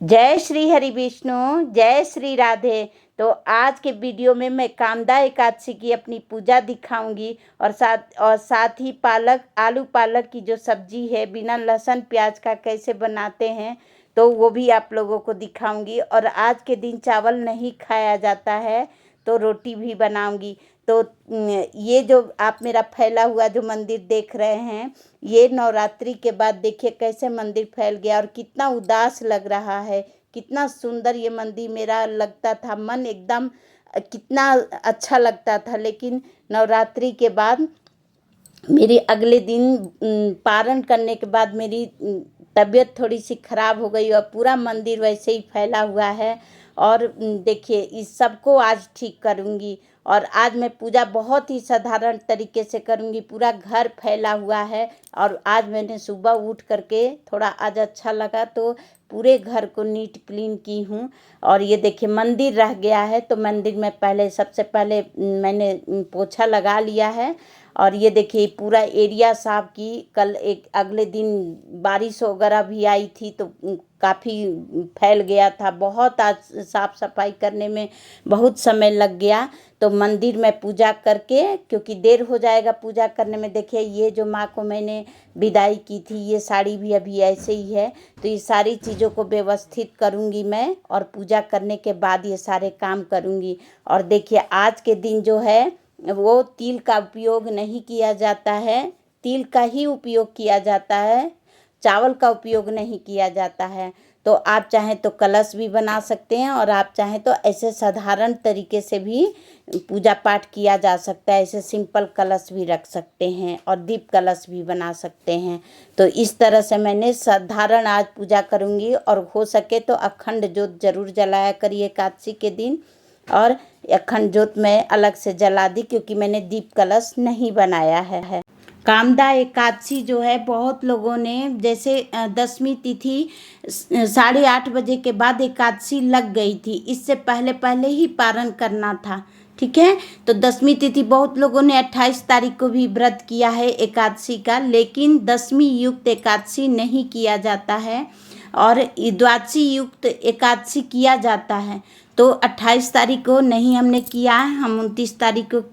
जय श्री हरि विष्णु, जय श्री राधे। तो आज के वीडियो में मैं कामदा एकादशी की अपनी पूजा दिखाऊंगी और साथ ही आलू पालक की जो सब्जी है बिना लहसुन प्याज का कैसे बनाते हैं तो वो भी आप लोगों को दिखाऊंगी। और आज के दिन चावल नहीं खाया जाता है तो रोटी भी बनाऊंगी। तो ये जो आप मेरा फैला हुआ जो मंदिर देख रहे हैं, ये नवरात्रि के बाद देखिए कैसे मंदिर फैल गया और कितना उदास लग रहा है। कितना सुंदर ये मंदिर मेरा लगता था, मन एकदम कितना अच्छा लगता था। लेकिन नवरात्रि के बाद मेरी अगले दिन पारण करने के बाद मेरी तबीयत थोड़ी सी खराब हो गई और पूरा मंदिर वैसे ही फैला हुआ है। और देखिए इस सबको आज ठीक करूँगी। और आज मैं पूजा बहुत ही साधारण तरीके से करूँगी। पूरा घर फैला हुआ है और आज मैंने सुबह उठ करके थोड़ा आज अच्छा लगा तो पूरे घर को नीट क्लीन की हूँ। और ये देखिए मंदिर रह गया है तो मंदिर में सबसे पहले मैंने पोछा लगा लिया है। और ये देखिए पूरा एरिया साफ की। कल एक अगले दिन बारिश वगैरह भी आई थी तो काफ़ी फैल गया था। बहुत आज साफ़ सफाई करने में बहुत समय लग गया। तो मंदिर में पूजा करके, क्योंकि देर हो जाएगा पूजा करने में। देखिए ये जो माँ को मैंने विदाई की थी, ये साड़ी भी अभी ऐसे ही है। तो ये सारी चीज़ों को व्यवस्थित करूँगी मैं और पूजा करने के बाद ये सारे काम करूँगी। और देखिए आज के दिन जो है वो तिल का उपयोग नहीं किया जाता है, तिल का ही उपयोग किया जाता है, चावल का उपयोग नहीं किया जाता है। तो आप चाहें तो कलश भी बना सकते हैं और आप चाहें तो ऐसे साधारण तरीके से भी पूजा पाठ किया जा सकता है। ऐसे सिंपल कलश भी रख सकते हैं और दीप कलश भी बना सकते हैं। तो इस तरह से मैंने साधारण आज पूजा करूँगी। और हो सके तो अखंड ज्योत जरूर जलाया करिए एकादशी के दिन। और अखंड ज्योत मैं अलग से जला दी क्योंकि मैंने दीप कलश नहीं बनाया है। कामदा एकादशी जो है बहुत लोगों ने, जैसे 10वीं तिथि 8:30 बजे के बाद एकादशी लग गई थी, इससे पहले पहले ही पारण करना था। ठीक है, तो 10वीं तिथि बहुत लोगों ने 28 तारीख को भी व्रत किया है एकादशी का। लेकिन 10वीं युक्त एकादशी नहीं किया जाता है और द्वादशी युक्त एकादशी किया जाता है। तो 28 तारीख को नहीं हमने किया है, हम 29 तारीख को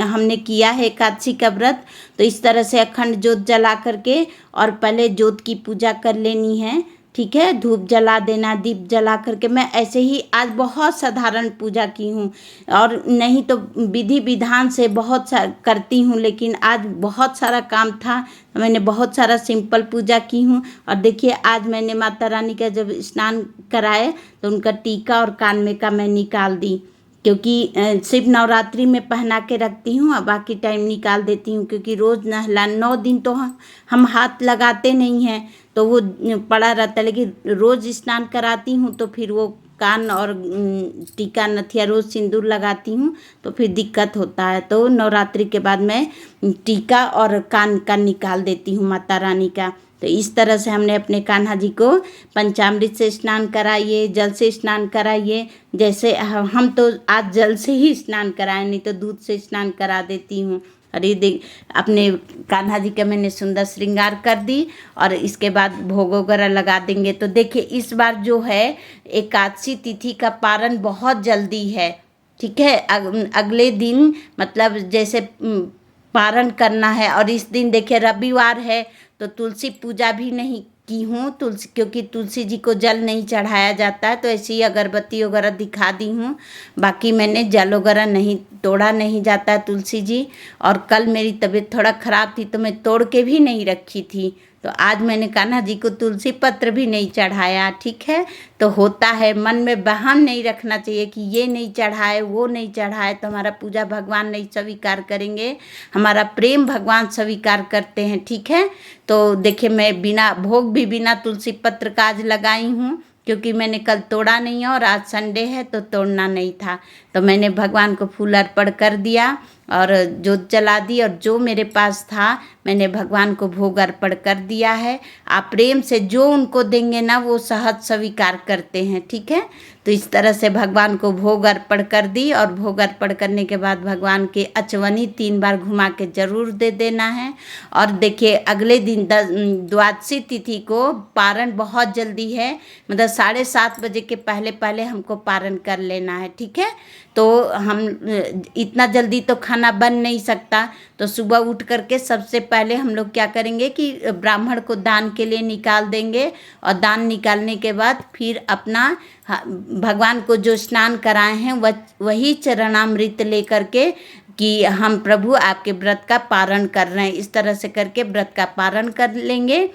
हमने किया है एकादशी का व्रत। तो इस तरह से अखंड ज्योत जला करके और पहले ज्योत की पूजा कर लेनी है। ठीक है, धूप जला देना, दीप जला करके। मैं ऐसे ही आज बहुत साधारण पूजा की हूँ और नहीं तो विधि विधान से बहुत करती हूँ। लेकिन आज बहुत सारा काम था, मैंने बहुत सारा सिंपल पूजा की हूँ। और देखिए आज मैंने माता रानी का जब स्नान कराए तो उनका टीका और कान में का मैं निकाल दी, क्योंकि सिर्फ नवरात्रि में पहना के रखती हूँ और बाकी टाइम निकाल देती हूँ। क्योंकि रोज़ नहला 9 दिन तो हम हाथ लगाते नहीं हैं तो वो पड़ा रहता है। लेकिन रोज़ स्नान कराती हूँ तो फिर वो कान और टीका नथिया रोज़ सिंदूर लगाती हूँ तो फिर दिक्कत होता है। तो नवरात्रि के बाद मैं टीका और कान का निकाल देती हूँ माता रानी का। तो इस तरह से हमने अपने कान्हा जी को पंचामृत से स्नान कराइए, जल से स्नान कराइए। जैसे हम तो आज जल से ही स्नान कराएं, नहीं तो दूध से स्नान करा देती हूँ। और ये देख अपने कान्हा जी का मैंने सुंदर श्रृंगार कर दी और इसके बाद भोग वगैरह लगा देंगे। तो देखिए इस बार जो है एकादशी तिथि का पारण बहुत जल्दी है। ठीक है, अगले दिन मतलब जैसे पारण करना है। और इस दिन देखिए रविवार है तो तुलसी पूजा भी नहीं की हूँ, क्योंकि तुलसी जी को जल नहीं चढ़ाया जाता है। तो ऐसी अगरबत्ती वगैरह दिखा दी हूँ, बाकी मैंने जल वगैरह नहीं तोड़ा, नहीं जाता है तुलसी जी। और कल मेरी तबीयत थोड़ा ख़राब थी तो मैं तोड़ के भी नहीं रखी थी। तो आज मैंने कान्हा जी को तुलसी पत्र भी नहीं चढ़ाया। ठीक है, तो होता है, मन में बहान नहीं रखना चाहिए कि ये नहीं चढ़ाए वो नहीं चढ़ाए तो हमारा पूजा भगवान नहीं स्वीकार करेंगे। हमारा प्रेम भगवान स्वीकार करते हैं। ठीक है, तो देखिए मैं बिना भोग भी बिना तुलसी पत्र का आज लगाई हूँ, क्योंकि मैंने कल तोड़ा नहीं है और आज संडे है तो तोड़ना नहीं था। तो मैंने भगवान को फूल अर्पण कर दिया और जोत जला दी और जो मेरे पास था मैंने भगवान को भोग अर्पण कर दिया है। आप प्रेम से जो उनको देंगे ना वो सहज स्वीकार करते हैं, ठीक है। तो इस तरह से भगवान को भोग अर्पण कर दी और भोग अर्पण करने के बाद भगवान के अचवनी 3 बार घुमा के जरूर दे देना है। और देखिए अगले दिन द्वादशी तिथि को पारण बहुत जल्दी है, मतलब 7:30 बजे के पहले पहले हमको पारण कर लेना है, ठीक है। तो हम इतना जल्दी तो खाना बन नहीं सकता, तो सुबह उठ करके सबसे पहले हम लोग क्या करेंगे कि ब्राह्मण को दान के लिए निकाल देंगे और दान निकालने के बाद फिर अपना भगवान को जो स्नान कराए हैं वही चरणामृत लेकर के कि हम प्रभु आपके व्रत का पारण कर रहे हैं, इस तरह से करके व्रत का पारण कर लेंगे।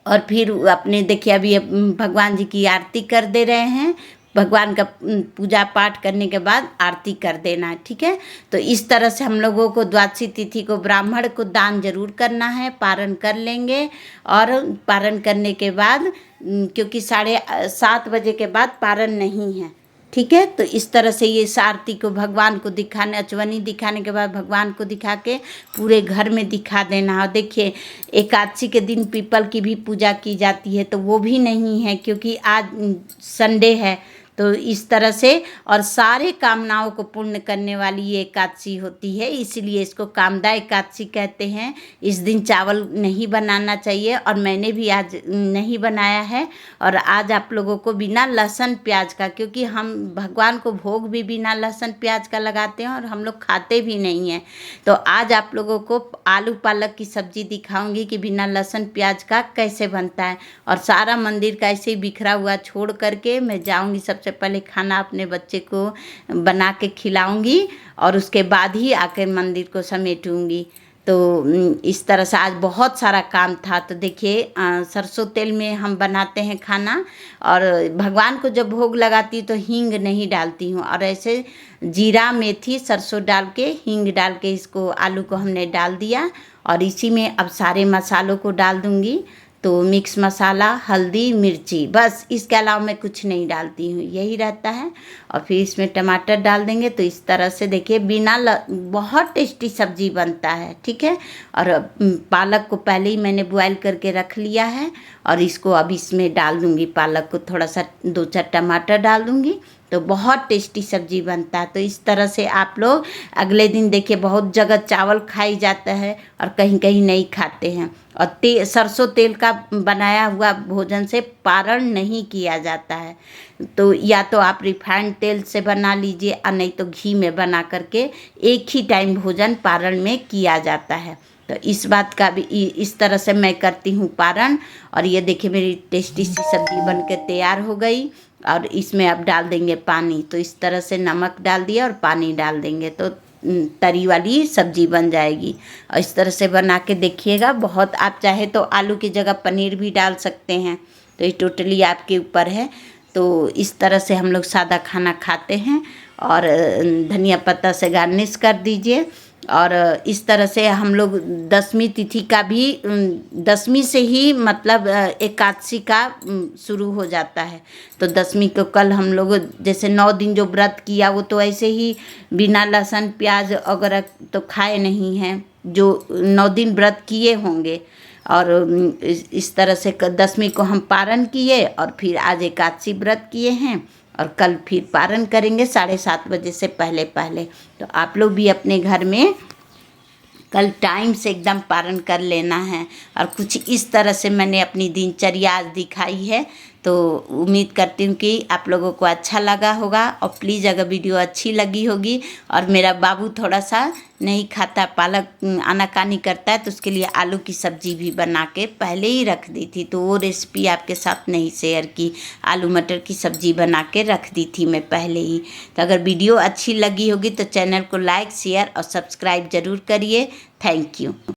और फिर अपने देखिए अभी भगवान जी की आरती कर दे रहे हैं। भगवान का पूजा पाठ करने के बाद आरती कर देना है, ठीक है। तो इस तरह से हम लोगों को द्वादशी तिथि को ब्राह्मण को दान जरूर करना है, पारण कर लेंगे। और पारण करने के बाद क्योंकि 7:30 बजे के बाद पारण नहीं है, ठीक है। तो इस तरह से ये आरती को भगवान को दिखाने, अचवनी दिखाने के बाद भगवान को दिखा के पूरे घर में दिखा देना। और देखिए एकादशी के दिन पीपल की भी पूजा की जाती है, तो वो भी नहीं है क्योंकि आज संडे है। तो इस तरह से और सारे कामनाओं को पूर्ण करने वाली ये एकादशी होती है, इसलिए इसको कामदा एकादशी कहते हैं। इस दिन चावल नहीं बनाना चाहिए और मैंने भी आज नहीं बनाया है। और आज आप लोगों को बिना लहसुन प्याज का, क्योंकि हम भगवान को भोग भी बिना लहसुन प्याज का लगाते हैं और हम लोग खाते भी नहीं हैं। तो आज आप लोगों को आलू पालक की सब्जी दिखाऊंगी कि बिना लहसुन प्याज का कैसे बनता है। और सारा मंदिर का ऐसे ही बिखरा हुआ छोड़ करके मैं जाऊंगी, सबसे पहले खाना अपने बच्चे को बना के खिलाऊंगी और उसके बाद ही आकर मंदिर को समेटूंगी। तो इस तरह से आज बहुत सारा काम था। तो देखिए सरसों तेल में हम बनाते हैं खाना और भगवान को जब भोग लगाती हूँ तो हींग नहीं डालती हूँ, और ऐसे जीरा मेथी सरसों डाल के हींग डाल के इसको आलू को हमने डाल दिया। और इसी में अब सारे मसालों को डाल दूँगी। तो मिक्स मसाला, हल्दी, मिर्ची, बस इसके अलावा मैं कुछ नहीं डालती हूँ, यही रहता है। और फिर इसमें टमाटर डाल देंगे। तो इस तरह से देखिए बहुत टेस्टी सब्जी बनता है, ठीक है। और पालक को पहले ही मैंने बॉयल करके रख लिया है और इसको अब इसमें डाल दूँगी। पालक को थोड़ा सा 2-4 टमाटर डाल दूँगी तो बहुत टेस्टी सब्जी बनता है। तो इस तरह से आप लोग अगले दिन देखिए बहुत जगह चावल खाई जाता है और कहीं कहीं नहीं खाते हैं। और सरसों तेल का बनाया हुआ भोजन से पारण नहीं किया जाता है। तो या तो आप रिफाइंड तेल से बना लीजिए और नहीं तो घी में बना करके एक ही टाइम भोजन पारण में किया जाता है। तो इस बात का भी इस तरह से मैं करती हूँ पारण। और ये देखिए मेरी टेस्टी सी सब्जी बन के तैयार हो गई। और इसमें अब डाल देंगे पानी। तो इस तरह से नमक डाल दिया और पानी डाल देंगे तो तरी वाली सब्जी बन जाएगी। और इस तरह से बना के देखिएगा। बहुत आप चाहे तो आलू की जगह पनीर भी डाल सकते हैं, तो ये टोटली आपके ऊपर है। तो इस तरह से हम लोग सादा खाना खाते हैं और धनिया पत्ता से गार्निश कर दीजिए। और इस तरह से हम लोग 10वीं तिथि का भी 10वीं से ही मतलब एकादशी का शुरू हो जाता है। तो 10वीं को कल हम लोग जैसे 9 दिन जो व्रत किया वो तो ऐसे ही बिना लहसुन प्याज वगैरह तो खाए नहीं हैं, जो 9 दिन व्रत किए होंगे। और इस तरह से 10वीं को हम पारण किए और फिर आज एकादशी व्रत किए हैं और कल फिर पारण करेंगे 7:30 बजे से पहले पहले। तो आप लोग भी अपने घर में कल टाइम से एकदम पारण कर लेना है। और कुछ इस तरह से मैंने अपनी दिनचर्या आज दिखाई है। तो उम्मीद करती हूँ कि आप लोगों को अच्छा लगा होगा। और प्लीज़ अगर वीडियो अच्छी लगी होगी, और मेरा बाबू थोड़ा सा नहीं खाता, पालक आनाकानी करता है, तो उसके लिए आलू की सब्ज़ी भी बना के पहले ही रख दी थी। तो वो रेसिपी आपके साथ नहीं शेयर की। आलू मटर की सब्ज़ी बना के रख दी थी मैं पहले ही। तो अगर वीडियो अच्छी लगी होगी तो चैनल को लाइक, शेयर और सब्सक्राइब ज़रूर करिए। Thank you.